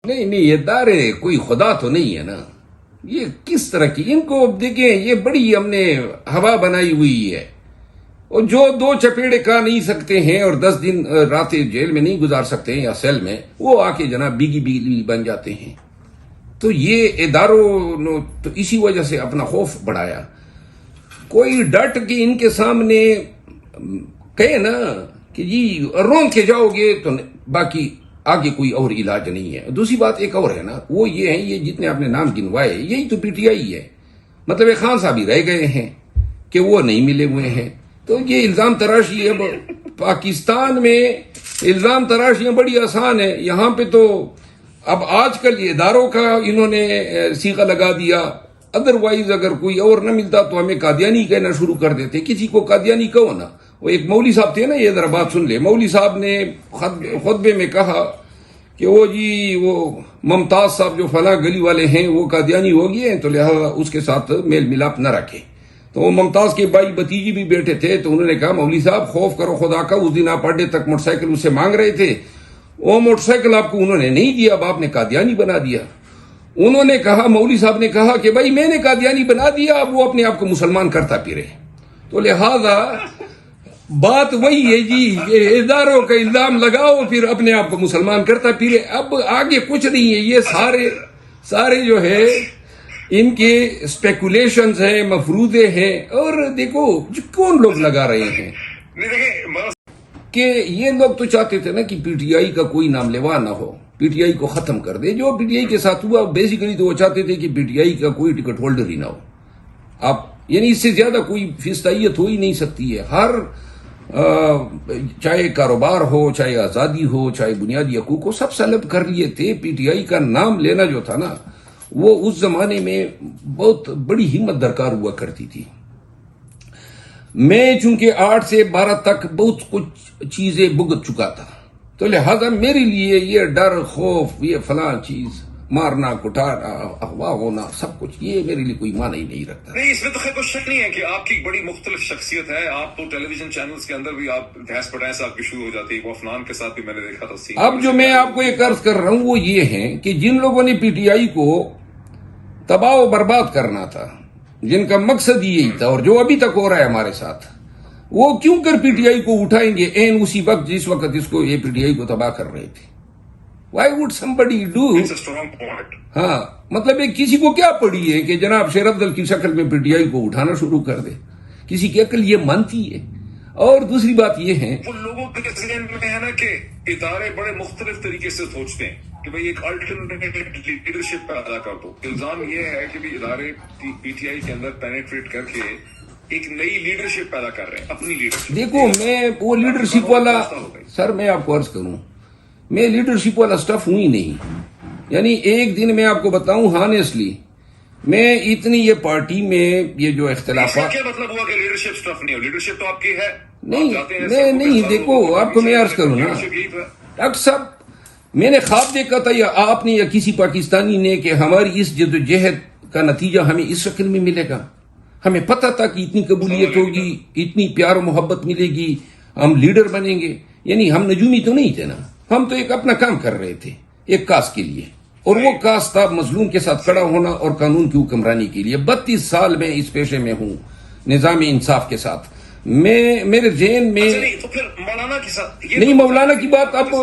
نہیں نہیں، یہ ادارے کوئی خدا تو نہیں ہے نا، یہ کس طرح کی، ان کو دیکھیں یہ بڑی ہم نے ہوا بنائی ہوئی ہے، اور جو دو چپیڑے کھا نہیں سکتے ہیں اور 10 دن راتیں جیل میں نہیں گزار سکتے ہیں یا سیل میں، وہ آ کے جناب بیگی بیگی بن جاتے ہیں۔ تو یہ اداروں نے تو اسی وجہ سے اپنا خوف بڑھایا۔ کوئی ڈٹ کے ان کے سامنے کہے نا کہ جی رون کے جاؤ گے تو باقی آگے کوئی اور علاج نہیں ہے۔ دوسری بات ایک اور ہے نا، وہ یہ ہے، یہ جتنے آپ نے نام گنوائے یہی تو پی ٹی آئی ہے، مطلب ایک خان صاحب ہی رہ گئے ہیں کہ وہ نہیں ملے ہوئے ہیں۔ تو یہ الزام تراشی اب پاکستان میں الزام تراشیاں بڑی آسان ہے، یہاں پہ تو اب آج کل یہ اداروں کا انہوں نے صیغہ لگا دیا، ادروائز اگر کوئی اور نہ ملتا تو ہمیں قادیانی کہنا شروع کر دیتے۔ کسی کو قادیانی کہو نا، وہ ایک مولوی صاحب تھے نا، یہ ذرا بات سن لے، مولوی صاحب نے خطبے میں کہا کہ وہ جی وہ ممتاز صاحب جو فلاں گلی والے ہیں وہ قادیانی ہو گئے ہیں، تو لہذا اس کے ساتھ میل ملاپ نہ رکھے۔ تو وہ ممتاز کے بھائی بتیجی بھی بیٹھے تھے، تو انہوں نے کہا مولوی صاحب خوف کرو خدا کا، اس دن آپ اڈے تک موٹر سائیکل اس سے مانگ رہے تھے، وہ موٹر سائیکل آپ کو انہوں نے نہیں دیا، اب آپ نے قادیانی بنا دیا۔ انہوں نے کہا، مولوی صاحب نے کہا کہ بھائی میں نے قادیانی بنا دیا، اب وہ اپنے آپ کو مسلمان کرتا پھرے۔ تو لہذا بات وہی ہے جی، یہ اداروں کا الزام لگاؤ پھر اپنے آپ کو مسلمان کرتا پھرے، اب آگے کچھ نہیں ہے۔ یہ سارے جو ہے ان کے اسپیکولیشنز ہیں، مفروضے ہیں، اور دیکھو کون لوگ لگا رہے ہیں کہ یہ لوگ تو چاہتے تھے نا کہ پی ٹی آئی کا کوئی نام لیوا نہ ہو، پی ٹی آئی کو ختم کر دے۔ جو پی ٹی آئی کے ساتھ ہوا بیسیکلی تو وہ چاہتے تھے کہ پی ٹی آئی کا کوئی ٹکٹ ہولڈر ہی نہ ہو۔ اب یعنی اس سے زیادہ کوئی فیصدیت ہو ہی نہیں سکتی ہے۔ ہر چاہے کاروبار ہو، چاہے آزادی ہو، چاہے بنیادی حقوق ہو، سب سلب کر لیے تھے۔ پی ٹی آئی کا نام لینا جو تھا نا، وہ اس زمانے میں بہت بڑی ہمت درکار ہوا کرتی تھی۔ میں چونکہ 8 سے 12 تک بہت کچھ چیزیں بھگت چکا تھا، تو لہذا میرے لیے یہ ڈر، خوف، یہ فلاں چیز، مارنا کٹانا، اغوا ہونا، سب کچھ یہ میرے لیے کوئی معنی ہی نہیں رکھتا۔ نہیں، اس میں تو خیر کوئی شک نہیں ہے کہ آپ کی بڑی مختلف شخصیت ہے۔ آپ تو ٹیلی ویژن چینلز کے اندر بھی آپ بحث پڑھائیں آپ کی شروع ہو جاتی ہے، وہ افنان کے ساتھ بھی میں نے دیکھا تھا۔ اب جو میں آپ کو ایک عرض کر رہا ہوں وہ یہ ہے کہ جن لوگوں نے پی ٹی آئی کو تباہ و برباد کرنا تھا، جن کا مقصد یہی تھا، اور جو ابھی تک ہو رہا ہے ہمارے ساتھ، وہ کیوں کر پی ٹی آئی کو اٹھائیں گے عین اسی وقت جس وقت اس کو یہ پی ٹی آئی کو تباہ کر رہے تھے؟ Why would somebody do؟ ہاں، مطلب ایک کسی کو کیا پڑی ہے کہ جناب شیر افضل کی شکل میں پی ٹی آئی کو اٹھانا شروع کر دے؟ کسی کی عقل یہ مانتی ہے؟ اور دوسری بات یہ ہے، وہ لوگوں کے ذہن میں ہے نا کہ ادارے بڑے مختلف طریقے سے سوچتے ہیں کہ بھئی ایک الٹرنیٹ لیڈرشپ پیدا کر دو۔ الزام یہ ہے کہ بھی ادارے پی ٹی آئی کے اندر پینیٹریٹ کر کے ایک نئی لیڈرشپ پیدا کر رہے ہیں، اپنی لیڈرشپ۔ دیکھو میں وہ لیڈرشپ والا، سر میں آپ کو عرض کروں، میں لیڈرشپ والا سٹف ہوں ہی نہیں۔ یعنی ایک دن میں آپ کو بتاؤں ہانیسٹلی، میں اتنی یہ پارٹی میں یہ جو اختلافات، کیا مطلب ہوا کہ لیڈرشپ سٹف نہیں ہو؟ لیڈرشپ تو آپ کی ہے۔ نہیں دیکھو آپ کو میں عرض کروں نا ڈاکٹر صاحب، میں نے خواب دیکھا تھا یا آپ نے یا کسی پاکستانی نے کہ ہماری اس جدوجہد کا نتیجہ ہمیں اس شکل میں ملے گا؟ ہمیں پتہ تھا کہ اتنی قبولیت ہوگی، اتنی پیار و محبت ملے گی، ہم لیڈر بنیں گے۔ یعنی ہم نجومی تو نہیں تھے نا، ہم تو ایک اپنا کام کر رہے تھے ایک کاز کے لیے، اور وہ کاز تھا مظلوم کے ساتھ کھڑا ہونا اور قانون کی حکمرانی کے لیے۔ 32 سال میں اس پیشے میں ہوں، نظام انصاف کے ساتھ۔ میرے ذہن میں تو پھر مولانا کے ساتھ نہیں، مولانا کی بات اب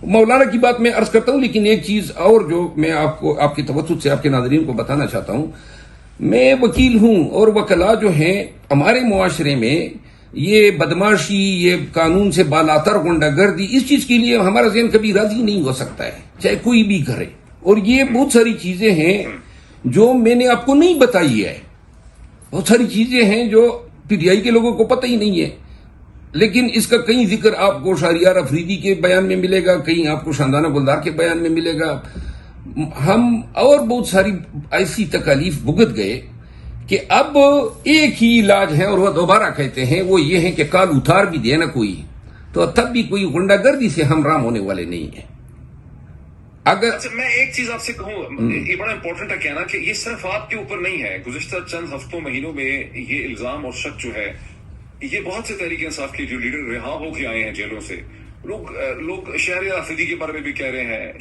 مولانا کی بات میں عرض کرتا ہوں، لیکن ایک چیز اور جو میں آپ کو آپ کی توسط سے آپ کے ناظرین کو بتانا چاہتا ہوں، میں وکیل ہوں، اور وکلاء جو ہیں ہمارے معاشرے میں یہ بدماشی، یہ قانون سے بالاتر غنڈہ گردی، اس چیز کے لیے ہمارا ذہن کبھی راضی نہیں ہو سکتا ہے، چاہے کوئی بھی کرے۔ اور یہ بہت ساری چیزیں ہیں جو میں نے آپ کو نہیں بتائی ہے، بہت ساری چیزیں ہیں جو پی ٹی آئی کے لوگوں کو پتہ ہی نہیں ہے، لیکن اس کا کہیں ذکر آپ کو شہریار افریدی کے بیان میں ملے گا، کہیں آپ کو شاندانہ گلدار کے بیان میں ملے گا۔ ہم اور بہت ساری ایسی تکالیف بھگت گئے کہ اب ایک ہی علاج ہے، اور وہ دوبارہ کہتے ہیں، وہ یہ ہے کہ کال اتار بھی دے نا کوئی، تو تب بھی کوئی غنڈہ گردی سے ہم رام ہونے والے نہیں ہیں۔ اگر میں ایک چیز آپ سے کہوں، یہ بڑا امپورٹنٹ ہے کہنا کہ یہ صرف آپ کے اوپر نہیں ہے۔ گزشتہ چند ہفتوں مہینوں میں یہ الزام اور شک جو ہے، یہ بہت سے تحریک انصاف کے جو لیڈر رہا ہو کے آئے ہیں جیلوں سے، لوگ شہریار افریدی کے بارے میں بھی کہہ رہے ہیں۔